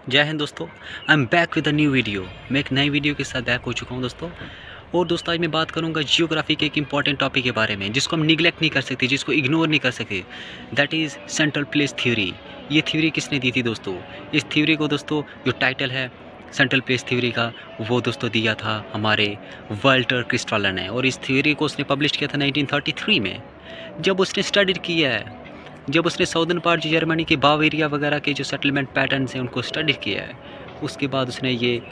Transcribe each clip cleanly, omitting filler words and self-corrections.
जय हिंद दोस्तों। I am back with a new video. मैं एक नई वीडियो के साथ बैक हो चुका हूं दोस्तों। और दोस्तों आज मैं बात करूंगा जियोग्राफी के एक इंपॉर्टेंट टॉपिक के बारे में जिसको हम निगलेक्ट नहीं कर सकते, जिसको इग्नोर नहीं कर सकते। That is central place theory. ये थ्योरी किसने दी थी दोस्तों? इस थ्योरी को दोस्तों जो टाइटल है सेंट्रल प्लेस थ्योरी का, वो दोस्तों दिया था हमारे वाल्टर क्रिस्टॉलर ने। और इस थ्योरी को उसने पब्लिश किया था 1933 में। जब उसने स्टडी किया है, जब उसने साउदर्न पार्ट जर्मनी के बावेरिया वगैरह के जो सेटलमेंट पैटर्न्स हैं उनको स्टडी किया है, उसके बाद उसने ये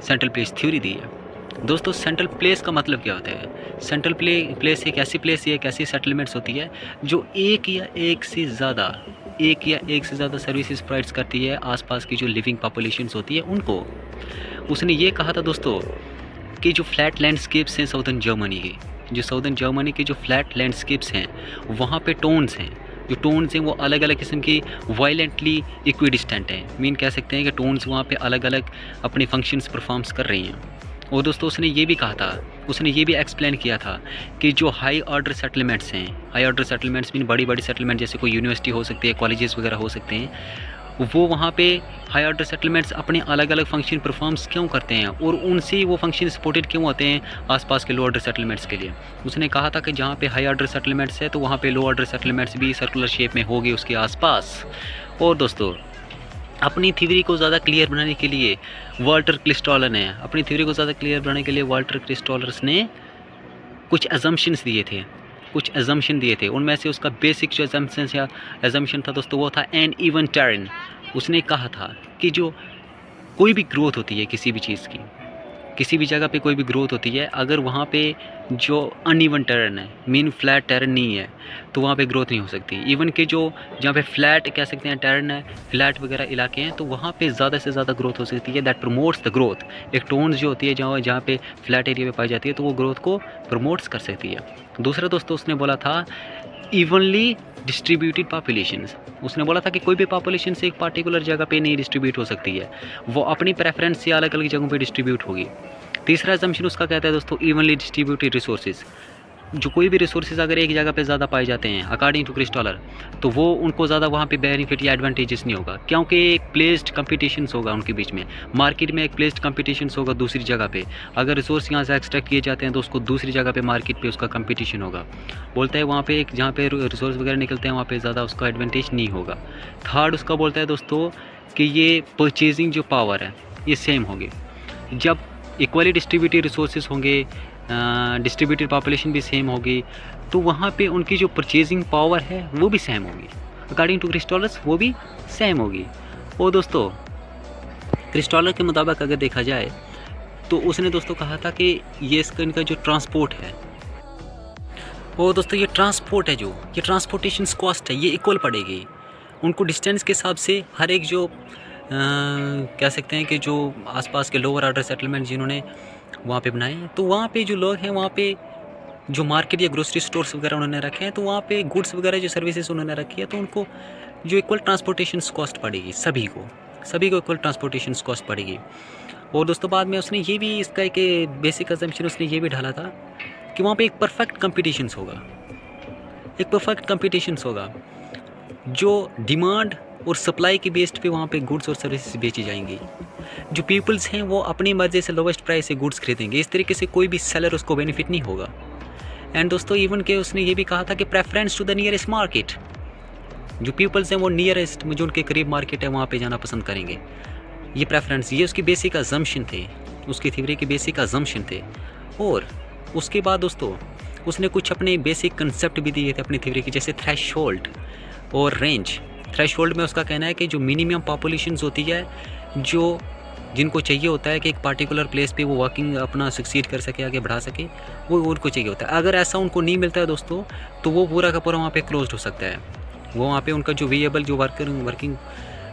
सेंट्रल प्लेस थ्योरी दी है। दोस्तों सेंट्रल प्लेस का मतलब क्या होता है? सेंट्रल प्लेस एक ऐसी प्लेस है, एक ऐसी सेटलमेंट्स होती है जो एक या एक से ज़्यादा सर्विसेज प्रोवाइड्स करती है आसपास की जो लिविंग पॉपुलेशंस होती है उनको। उसने ये कहा था दोस्तों कि जो फ्लैट लैंडस्केप्स हैं साउदर्न जर्मनी के जो फ्लैट लैंडस्केप्स हैं वहाँ पे टोन्स हैं। जो टोन्स हैं वो अलग अलग किस्म की वायलेंटली इक्विडिस्टेंट हैं। मीन कह सकते हैं कि टोन्स वहाँ पे अलग अलग अपने फंक्शंस परफॉर्म्स कर रही हैं। और दोस्तों उसने ये भी कहा था, उसने ये भी एक्सप्लेन किया था कि जो हाई ऑर्डर सेटलमेंट्स हैं, हाई ऑर्डर सेटलमेंट्स मीन बड़ी बड़ी सेटलमेंट जैसे कोई यूनिवर्सिटी हो सकती है, कॉलेजेस वगैरह हो सकते हैं, वो वहाँ पे हाई ऑर्डर सेटलमेंट्स अपने अलग अलग फंक्शन परफॉर्म्स क्यों करते हैं और उनसे ही वो फंक्शन सपोर्टेड क्यों होते हैं आसपास के लो ऑर्डर सेटलमेंट्स के लिए। उसने कहा था कि जहाँ पे हाई ऑर्डर सेटलमेंट्स है तो वहाँ पे लो ऑर्डर सेटलमेंट्स भी सर्कुलर शेप में होगी उसके आसपास। और दोस्तों अपनी थ्योरी को ज़्यादा क्लियर बनाने के लिए वाल्टर क्रिस्टॉलर ने कुछ एजम्पशन दिए थे। उनमें से उसका बेसिक जो एजम्पशन था दोस्तों वो था एन इवन टेरेन। उसने कहा था कि जो कोई भी ग्रोथ होती है किसी भी चीज़ की, किसी भी जगह पे कोई भी ग्रोथ होती है, अगर वहाँ पे जो अनइवन टेरेन है, मीन फ्लैट टेरेन नहीं है, तो वहाँ पे ग्रोथ नहीं हो सकती। इवन कि जो जहाँ पे फ्लैट कह सकते हैं टेरेन है, फ्लैट वगैरह इलाके हैं, तो वहाँ पे ज़्यादा से ज़्यादा ग्रोथ हो सकती है। That promotes the growth. एक टोन्स जो होती है जहाँ पे फ्लैट एरिया पे पाई जाती है तो वो ग्रोथ को प्रमोट्स कर सकती है। दूसरा दोस्तों उसने बोला था इवनली डिस्ट्रीब्यूटेड पॉपुलेशंस। उसने बोला था कि कोई भी पॉपुलेशन से एक पार्टिकुलर जगह पे नहीं डिस्ट्रीब्यूट हो सकती है, वो अपनी प्रेफरेंस से अलग अलग जगहों पे डिस्ट्रीब्यूट होगी। तीसरा असम्पशन उसका कहता है दोस्तों इवनली डिस्ट्रीब्यूटेड रिसोर्सेज। जो कोई भी रिसोर्सेज अगर एक जगह पे ज़्यादा पाए जाते हैं अकॉर्डिंग टू क्रिस्टॉलर, तो वो उनको ज़्यादा वहाँ पे बेनिफिट या एडवांटेजेस नहीं होगा, क्योंकि एक प्लेस्ड कंपटीशंस होगा उनके बीच में। मार्केट में एक प्लेस्ड कंपटीशंस होगा दूसरी जगह पे। अगर रिसोर्स यहाँ से एक्सट्रैक्ट किए जाते हैं तो उसको दूसरी जगह पे मार्केट पे उसका कंपटीशन होगा। बोलता है वहाँ पे एक जहाँ पे रिसोर्स वगैरह निकलते हैं वहाँ पे ज़्यादा उसका एडवांटेज नहीं होगा। थर्ड उसका बोलता है दोस्तों कि ये परचेजिंग जो पावर है ये सेम होगी। जब इक्वली डिस्ट्रीब्यूटेड रिसोर्सेज होंगे, डिस्ट्रीब्यूटेड पॉपुलेशन भी सेम होगी, तो वहाँ पे उनकी जो परचेजिंग पावर है वो भी सेम होगी। अकॉर्डिंग टू क्रिस्टॉलस वो भी सेम होगी। और दोस्तों क्रिस्टॉलर के मुताबिक अगर देखा जाए तो उसने दोस्तों कहा था कि ये इसका इनका जो ट्रांसपोर्ट है, और दोस्तों ये ट्रांसपोर्ट है, जो ये ट्रांसपोर्टेशन कॉस्ट है ये इक्वल पड़ेगी उनको डिस्टेंस के हिसाब से। हर एक जो कह सकते हैं कि जो आसपास के लोअर ऑर्डर सेटलमेंट जिन्होंने वहाँ पे बनाए हैं, तो वहाँ पे जो लोग हैं वहाँ पे जो मार्केट या ग्रोसरी स्टोर्स वगैरह उन्होंने रखे हैं, तो वहाँ पे गुड्स वगैरह जो सर्विसेज उन्होंने रखी है, तो उनको जो इक्वल ट्रांसपोर्टेशन कॉस्ट पड़ेगी, सभी को इक्वल ट्रांसपोर्टेशन कॉस्ट पड़ेगी। और दोस्तों बाद में उसने ये भी इसका एक बेसिक असम्पशन उसने ये भी डाला था कि वहाँ पर एक परफेक्ट कंपटीशंस होगा, जो डिमांड और सप्लाई के बेस्ड पे वहाँ पे गुड्स और सर्विसेज बेची जाएंगी। जो पीपल्स हैं वो अपनी मर्जी से लोवेस्ट प्राइस से गुड्स खरीदेंगे। इस तरीके से कोई भी सेलर उसको बेनिफिट नहीं होगा। एंड दोस्तों इवन के उसने ये भी कहा था कि preference to the nearest market. जो पीपल्स हैं वो नियरेस्ट जो उनके करीब मार्केट है वहाँ पे जाना पसंद करेंगे। ये प्रेफरेंस, ये उसकी बेसिक अजम्पशन थे, उसकी थ्योरी के बेसिक अजम्पशन थे। और उसके बाद दोस्तों उसने कुछ अपने बेसिक कंसेप्ट भी दिए थे अपनी थ्योरी के, जैसे थ्रेशहोल्ड और रेंज। थ्रेशहोल्ड में उसका कहना है कि जो मिनिमम पॉपुलेशंस होती है, जो जिनको चाहिए होता है कि एक पार्टिकुलर प्लेस पे वो वर्किंग अपना सक्सीड कर सके, आगे बढ़ा सके, वो उनको चाहिए होता है। अगर ऐसा उनको नहीं मिलता है दोस्तों तो वो पूरा का पूरा वहाँ पे क्लोज्ड हो सकता है। वो वहाँ पे उनका जो वेरिएबल जो वर्किंग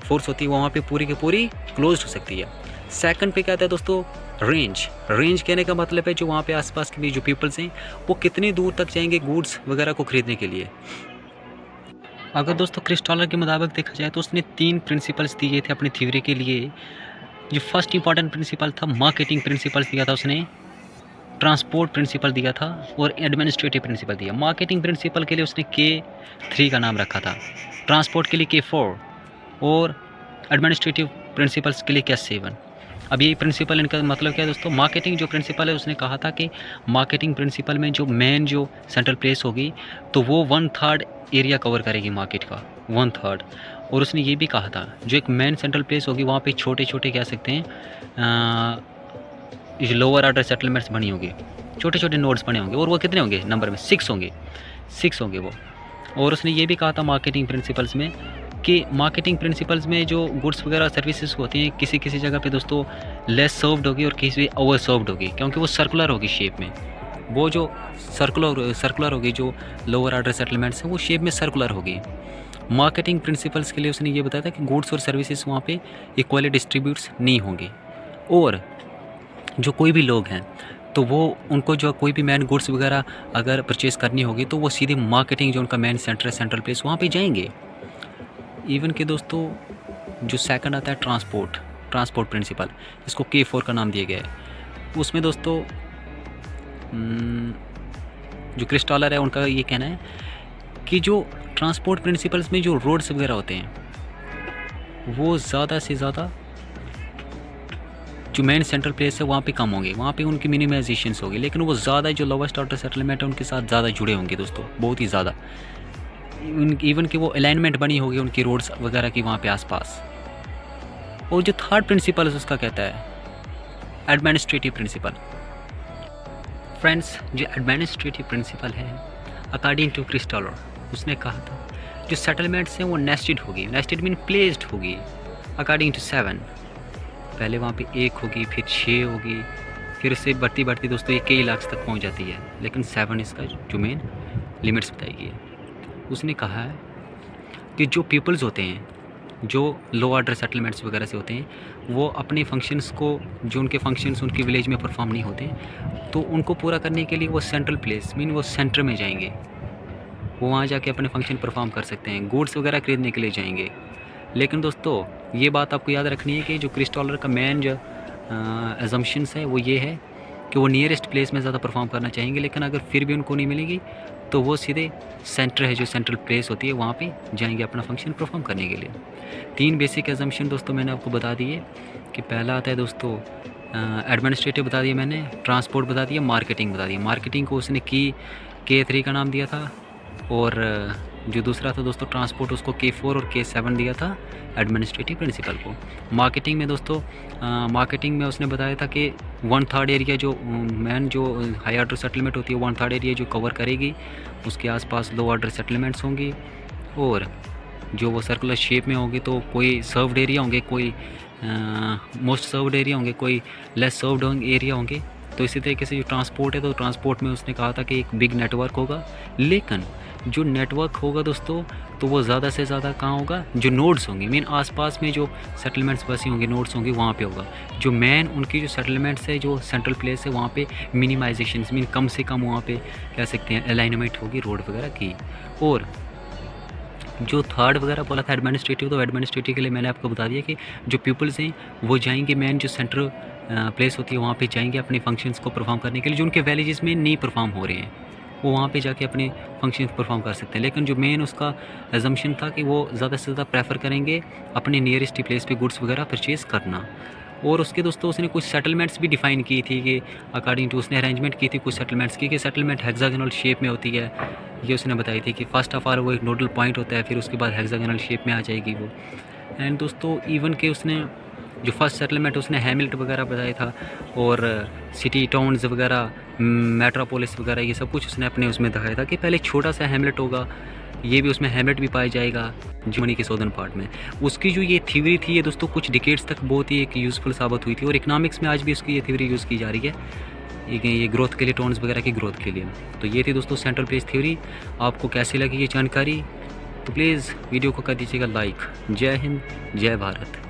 फोर्स होती है वहाँ पे पूरी की पूरी क्लोज्ड हो सकती है। सेकंड पे क्या आता है दोस्तों रेंज कहने का मतलब है जो वहाँ पे आसपास के भी जो पीपल्स हैं वो कितनी दूर तक जाएंगे गुड्स वगैरह को खरीदने के लिए। अगर दोस्तों क्रिस्टॉलर के मुताबिक देखा जाए तो उसने 3 प्रिंसिपल्स दिए थे अपनी थ्योरी के लिए। जो फर्स्ट इंपॉर्टेंट प्रिंसिपल था मार्केटिंग प्रिंसिपल्स दिया था उसने, ट्रांसपोर्ट प्रिंसिपल दिया था और एडमिनिस्ट्रेटिव प्रिंसिपल दिया। मार्केटिंग प्रिंसिपल के लिए उसने K3 का नाम रखा था, ट्रांसपोर्ट के लिए K4 और एडमिनिस्ट्रेटिव प्रिंसिपल्स के लिए क्या 7। अब ये प्रिंसिपल इनका मतलब क्या है दोस्तों, मार्केटिंग जो प्रिंसिपल है उसने कहा था कि मार्केटिंग प्रिंसिपल में जो मेन जो सेंट्रल प्लेस होगी तो वो 1/3 एरिया कवर करेगी मार्केट का, 1/3। और उसने ये भी कहा था जो एक मेन सेंट्रल प्लेस होगी वहाँ पे छोटे छोटे कह सकते हैं लोअर ऑर्डर सेटलमेंट्स बनी होगी, छोटे छोटे नोड्स बने होंगे, और वो कितने होंगे नंबर में, 6 होंगे, 6 होंगे वो। और उसने ये भी कहा था मार्केटिंग प्रिंसिपल्स में कि मार्केटिंग प्रिंसिपल्स में जो गुड्स वगैरह सर्विसेज होती हैं किसी किसी जगह पे दोस्तों लेस सर्व्ड होगी और किसी ओवर सर्व्ड होगी, क्योंकि वो सर्कुलर होगी शेप में। वो जो सर्कुलर होगी जो लोअर ऑर्डर सेटलमेंट्स हैं वो शेप में सर्कुलर होगी। मार्केटिंग प्रिंसिपल्स के लिए उसने ये बताया था कि गुड्स और सर्विसेज वहाँ पे इक्वली डिस्ट्रीब्यूट्स नहीं होंगे, और जो कोई भी लोग हैं तो वो उनको जो कोई भी मैन गुड्स वगैरह अगर परचेज़ करनी होगी तो वो सीधे मार्केटिंग जो उनका मैन सेंटर है, सेंट्रल प्लेस, वहाँ पे जाएंगे। इवन कि दोस्तों जो सेकंड आता है ट्रांसपोर्ट प्रिंसिपल, इसको K4 का नाम दिया गया है। उसमें दोस्तों जो क्रिस्टॉलर है उनका ये कहना है कि जो ट्रांसपोर्ट प्रिंसिपल्स में जो रोड्स वगैरह होते हैं वो ज़्यादा से ज़्यादा जो मेन सेंट्रल प्लेस है वहाँ पे कम होंगे, वहाँ पे उनकी मिनिमाइजेशंस होगी, लेकिन वो ज़्यादा जो लोवेस्ट ऑर्डर सेटलमेंट है उनके साथ ज़्यादा जुड़े होंगे दोस्तों, बहुत ही ज़्यादा। इवन कि वो अलाइनमेंट बनी होगी उनकी रोड्स वगैरह की वहाँ पे आसपास। और जो थर्ड प्रिंसिपल है उसका कहता है एडमिनिस्ट्रेटिव प्रिंसिपल। फ्रेंड्स, जो एडमिनिस्ट्रेटिव प्रिंसिपल है अकॉर्डिंग टू क्रिस्टॉलर, उसने कहा था जो सेटलमेंट्स हैं वो नेस्टेड होगी, नेस्टेड मीन प्लेस्ड होगी अकॉर्डिंग टू 7। पहले वहाँ पे 1 होगी, फिर 6 होगी, फिर उससे बढ़ती बढ़ती दोस्तों ये कई लाख तक पहुँच जाती है, लेकिन 7 इसका जो मेन लिमिट्स बताई गई है। उसने कहा है कि जो पीपल्स होते हैं जो लो ऑर्डर सेटलमेंट्स वगैरह से होते हैं, वो अपने फंक्शंस को, जो उनके फंक्शंस उनके विलेज में परफॉर्म नहीं होते तो उनको पूरा करने के लिए वो सेंट्रल प्लेस मीन वो सेंटर में जाएंगे, वो वहाँ जाके अपने फंक्शन परफॉर्म कर सकते हैं, गुड्स वगैरह खरीदने के लिए जाएंगे। लेकिन दोस्तों ये बात आपको याद रखनी है कि जो क्रिस्टॉलर का मेन जो अजम्पशंस है वो ये है कि वो नियरेस्ट प्लेस में ज़्यादा परफॉर्म करना चाहेंगे, लेकिन अगर फिर भी उनको नहीं मिलेगी तो वो सीधे सेंटर है जो सेंट्रल प्लेस होती है वहाँ पे जाएंगे अपना फंक्शन परफॉर्म करने के लिए। 3 बेसिक एजम्पशन दोस्तों मैंने आपको बता दिए कि पहला आता है दोस्तों एडमिनिस्ट्रेटिव बता दिया मैंने, ट्रांसपोर्ट बता दिया, मार्केटिंग बता दिया। मार्केटिंग को उसने K3 का नाम दिया था, और जो दूसरा था दोस्तों ट्रांसपोर्ट उसको K4 और K7 दिया था एडमिनिस्ट्रेटिव प्रिंसिपल को। मार्केटिंग में दोस्तों मार्केटिंग में उसने बताया था कि 1/3 एरिया जो मैन जो हाई ऑर्डर सेटलमेंट होती है 1/3 एरिया जो कवर करेगी, उसके आसपास लो ऑर्डर सेटलमेंट्स होंगी, और जो वो सर्कुलर शेप में होंगे तो कोई सर्व्ड एरिया होंगे, कोई मोस्ट सर्व्ड एरिया होंगे, कोई लेस सर्व्ड एरिया होंगे। तो इसी तरीके से जो ट्रांसपोर्ट है तो ट्रांसपोर्ट में उसने कहा था कि एक बिग नेटवर्क होगा, लेकिन जो नेटवर्क होगा दोस्तों तो वो ज़्यादा से ज़्यादा कहाँ होगा, जो नोड्स होंगे मीन आसपास में जो सेटलमेंट्स बसी होंगे, नोड्स होंगे, वहाँ पे होगा। जो मेन उनकी जो सेटलमेंट्स है जो सेंट्रल प्लेस है वहाँ पे मिनिमाइजेशन मीन कम से कम वहाँ पे कह सकते हैं अलाइनमेंट होगी रोड वगैरह की। और जो थर्ड वगैरह बोला था एडमिनिस्ट्रेटिव, तो एडमिनिस्ट्रेटिव के लिए मैंने आपको बता दिया कि जो पीपल्स हैं वो जाएंगे मेन जो सेंट्रल प्लेस होती है वहाँ पे जाएंगे अपने फंक्शंस को परफॉर्म करने के लिए। जो उनके विलेजेस में नहीं परफॉर्म हो रहे हैं वो वहाँ पे जाके अपने फंक्शंस परफॉर्म कर सकते हैं, लेकिन जो मेन उसका एजम्पशन था कि वो ज़्यादा से ज़्यादा प्रेफर करेंगे अपने नियरेस्ट प्लेस पे गुड्स वगैरह परचेज़ करना। और उसके दोस्तों उसने कुछ सेटलमेंट्स भी डिफ़ाइन की थी कि अकॉर्डिंग टू उसने अरेंजमेंट की थी कुछ सेटलमेंट्स की कि सेटलमेंट हेक्सागोनल शेप में होती है। ये उसने बताई थी कि फर्स्ट ऑफ ऑल वो एक नोडल पॉइंट होता है, फिर उसके बाद हेक्सागोनल शेप में आ जाएगी वो। एंड दोस्तों इवन के उसने जो फर्स्ट सेटलमेंट उसने हैमिल्ट वगैरह बताया था, और सिटी टाउन्स वगैरह मेट्रोपोलिस वगैरह ये सब कुछ उसने अपने उसमें दिखाया था कि पहले छोटा सा हैमलेट होगा, ये भी उसमें हैमलेट भी पाया जाएगा जर्मनी के सौदर्न पार्ट में। उसकी जो ये थ्योरी थी ये दोस्तों कुछ डिकेड्स तक बहुत ही एक यूज़फुल साबित हुई थी, और इकनॉमिक्स में आज भी उसकी ये थ्योरी यूज़ की जा रही है ये ग्रोथ के लिए, टाउन्स वगैरह की ग्रोथ के लिए। तो ये थी दोस्तों सेंट्रल प्लेस थ्योरी। आपको कैसी लगी ये जानकारी, तो प्लीज़ वीडियो को कर दीजिएगा लाइक। जय हिंद, जय भारत।